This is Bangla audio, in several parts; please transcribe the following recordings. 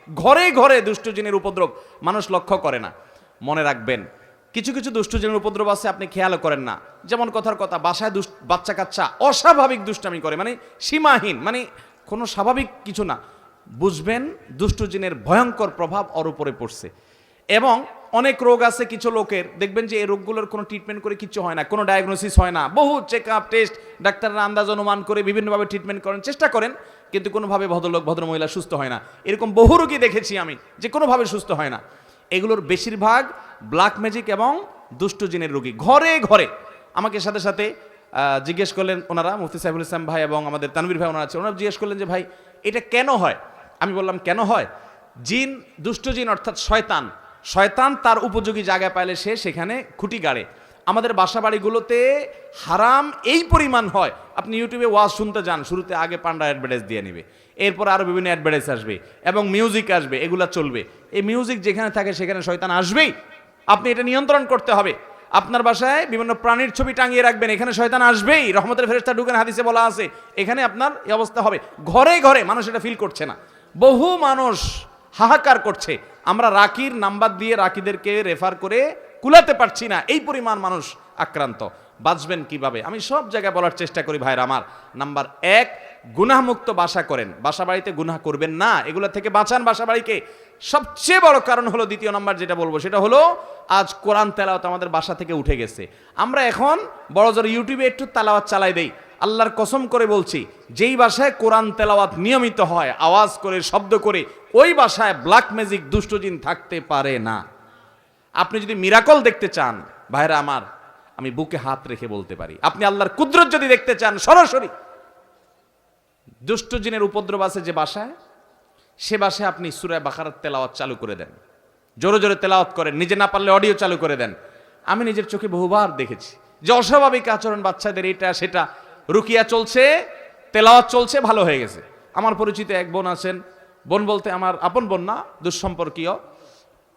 ঘরে ঘরে দুষ্ট জিনের উপদ্রব, মানুষ লক্ষ্য করে না। মনে রাখবেন, কিছু কিছু দুষ্ট জিনের উপদ্রব আছে আপনি খেয়ালও করেন না। যেমন কথার কথা, বাসায় বাচ্চা কাচ্চা অস্বাভাবিক দুষ্টামি করে, মানে সীমাহীন, মানে কোনো স্বাভাবিক কিছু না। বুঝবেন দুষ্ট জিনের ভয়ঙ্কর প্রভাব ওর উপরে পড়ছে। এবং অনেক রোগ আছে কিছু লোকের, দেখবেন যে এই রোগগুলোর কোনো ট্রিটমেন্ট করে কিছু হয় না, কোনো ডায়াগনোসিস হয় না, বহু চেক আপ টেস্ট, ডাক্তাররা আন্দাজ অনুমান করে বিভিন্নভাবে ট্রিটমেন্ট করেন, চেষ্টা করেন, কিন্তু কোনোভাবে ভদ্রলোক ভদ্রমহিলা সুস্থ হয় না। এরকম বহু রোগী দেখেছি আমি যে কোনোভাবে সুস্থ হয় না। এগুলোর বেশিরভাগ ব্ল্যাক ম্যাজিক এবং দুষ্ট জিনের রোগী ঘরে ঘরে। আমাকে সাথে সাথে জিজ্ঞেস করলেন ওনারা, মুফতি সাইফুল ইসলাম ভাই এবং আমাদের তানভীর ভাই ওনারা আছে, ওনারা জিজ্ঞেস করলেন যে ভাই এটা কেন হয়। আমি বললাম কেন হয়, জিন, দুষ্ট জিন অর্থাৎ শয়তান, শয়তান তার উপযোগী জায়গায় পাইলে সে সেখানে খুঁটি গাড়ে। আমাদের বাসা বাড়িগুলোতে হারাম এই পরিমাণ হয়, আপনি ইউটিউবে ওয়াজ শুনতে যান, শুরুতে আগে পান্ডা অ্যাডভার্টাইজ দিয়ে নেবে, এরপর আরও বিভিন্ন অ্যাডভার্টাইজ আসবে এবং মিউজিক আসবে, এগুলা চলবে। এই মিউজিক যেখানে থাকে সেখানে শয়তান আসবেই, আপনি এটা নিয়ন্ত্রণ করতে হবে। আপনার বাসায় বিভিন্ন প্রাণীর ছবি টাঙিয়ে রাখবেন, এখানে শয়তান আসবেই, রহমতের ফেরেশতা ঢুকেন, হাদিসে বলা আছে, এখানে আপনার এই অবস্থা হবে। ঘরে ঘরে মানুষ এটা ফিল করছে না, বহু মানুষ হাহাকার করছে। আমরা রাকির নাম্বার দিয়ে রাকিদেরকে রেফার করে কুলাতে পারছি না, এই পরিমাণ মানুষ আক্রান্ত। বাঁচবেন কিভাবে আমি সব জায়গায় বলার চেষ্টা করি ভাইরা আমার। নাম্বার 1, গুনাহমুক্ত বাসা করেন, বাসা বাড়িতে গুনাহ করবেন না, এগুলো থেকে বাঁচান বাসা বাড়িকে। সবচেয়ে বড় কারণ হলো, দ্বিতীয় নাম্বার যেটা বলবো সেটা হলো, আজ কোরআন তেলাওয়াত আমাদের বাসা থেকে উঠে গেছে। আমরা এখন বড় জোর ইউটিউবে একটু তেলাওয়াত চালাই দেই। আল্লাহর কসম করে বলছি, যেই বাসায় কোরআন তেলাওয়াত নিয়মিত হয়, আওয়াজ করে, শব্দ করে, ওই বাসায় ব্ল্যাক ম্যাজিক দুষ্ট জিন থাকতে পারে না। আপনি যদি মিরাকল দেখতে চান ভাইরা আমার, আমি বুকে হাত রেখে বলতে পারি, আপনি আল্লাহর কুদরত যদি দেখতে চান সরাসরি, দুষ্ট জিনের উপদ্রব আছে যে বাসায়, সে বাসায় আপনি সূরা বাকারার তেলাওয়াত চালু করে দেন, জোরে জোরে তেলাওয়াত করেন, নিজে না পারলে অডিও চালু করে দেন। আমি নিজের চোখে বহুবার দেখেছি যে অস্বাভাবিক আচরণ বাচ্চাদের, এটা সেটা, রুকিয়া চলছে, তেলাওয়াত চলছে, ভালো হয়ে গেছে। আমার পরিচিত এক বোন আছেন, বোন বলতে আমার আপন বোন না, দুঃসম্পর্কীয়,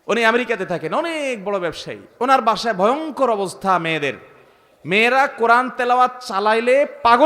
উনি আমেরিকাতে থাকেন, অনেক বড় ব্যবসায়ী। ওনার বাসায় ভয়ঙ্কর অবস্থা মেয়েদের, মেয়েরা কোরআন তেলাওয়াত চালাইলে পাগল